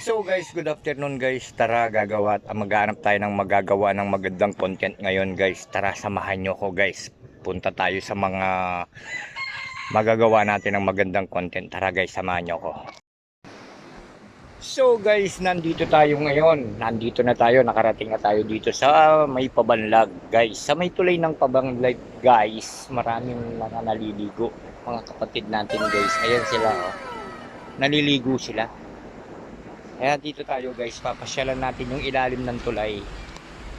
So guys, good afternoon guys. Tara, maghanap tayo ng magagawa ng magandang content ngayon guys. Tara, samahan nyo ko guys. Punta tayo sa mga magagawa natin ng magandang content. Tara guys, samahan nyo ko. So guys, nandito tayo ngayon. Nandito na tayo, nakarating na tayo dito sa may Pabanlag guys. Sa may tulay ng Pabanlag guys, maraming mga naliligo. Mga kapatid natin guys. Ayan sila oh. Naliligo sila. Kaya dito tayo guys, papasyalan natin yung ilalim ng tulay.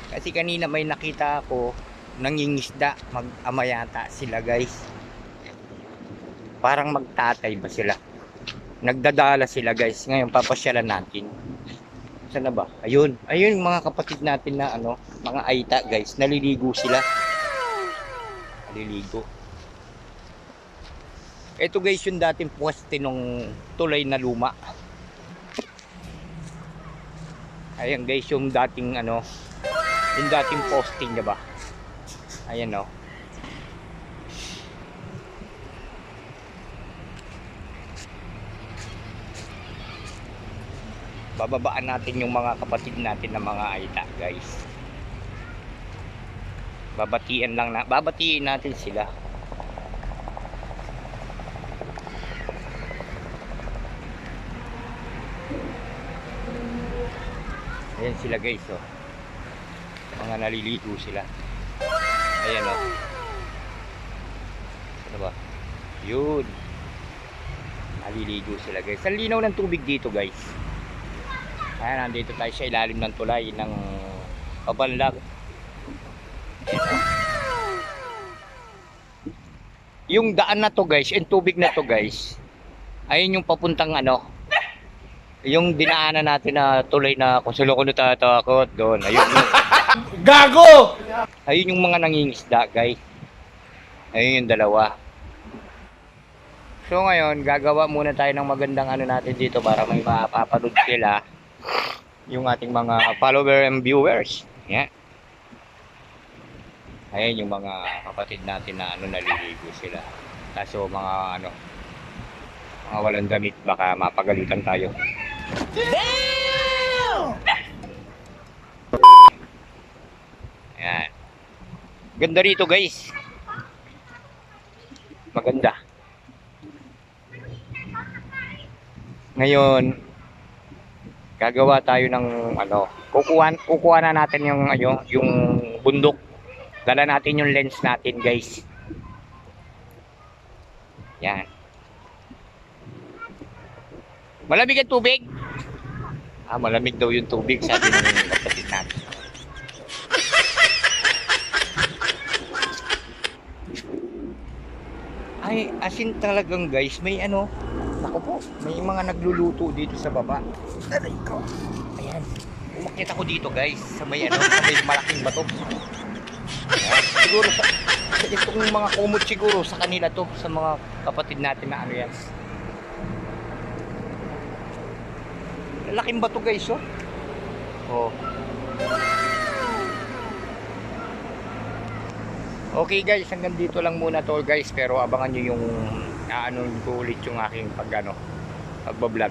Kasi kanina may nakita ako, nangingisda, mag-ama yata sila guys. Parang magtatay ba sila? Nagdadala sila guys. Ngayon papasyalan natin. Saan na ba? Ayun, ayun mga kapatid natin na ano, mga aita guys, naliligo sila. Naliligo. Ito guys yung dating pweste nung tulay na luma. Ayan guys yung dating ano, yung dating posting niya ba? Ayan o. Bababaan natin yung mga kapatid natin na mga aita guys. Babatiin natin sila. Ayan sila guys oh. Mga naliligo sila. Ayan oh. Ano ba? Yun. Naliligo sila guys. Ang linaw ng tubig dito guys. Ayan, nandito tayo sa ilalim ng tulay ng Pabanlag. Ayan oh. Yung daan na to guys, yung tubig na to guys, ayun yung papuntang ano, yung dinaanan natin na tulay na kung saan ako natatakot doon. Ayun yung Gago! ayun yung mga nangingisda guys. Ayun yung dalawa. So ngayon gagawa muna tayo ng magandang ano natin dito para may mapapanood sila, yung ating mga follower and viewers. Yan. Ayun yung mga kapatid natin na ano, naliligo sila. Kaso mga ano, mga walang damit, baka mapagalitan tayo. Damn! Ayan. Ganda rito guys. Maganda. Ngayon, gagawa tayo ng ano, kukuha na natin yung ano, yung bundok. Dala natin yung lens natin guys. Yan. Malamig ang tubig? Ah, malamig daw yung tubig, sabi ng kapatid natin. Ay, asin talagang guys, may ano, naku po, may mga nagluluto dito sa baba. Aray ko. Ayan. Umakyat ako dito guys, sa may ano, sa may malaking bato. Ayan. Siguro sa itong mga kumot siguro sa kanila to, sa mga kapatid natin na ano yan. Laking bato guys oh. Oh. Okay guys, hanggang dito lang muna to guys, pero abangan nyo yung ano ko ulit yung aking pagbablog.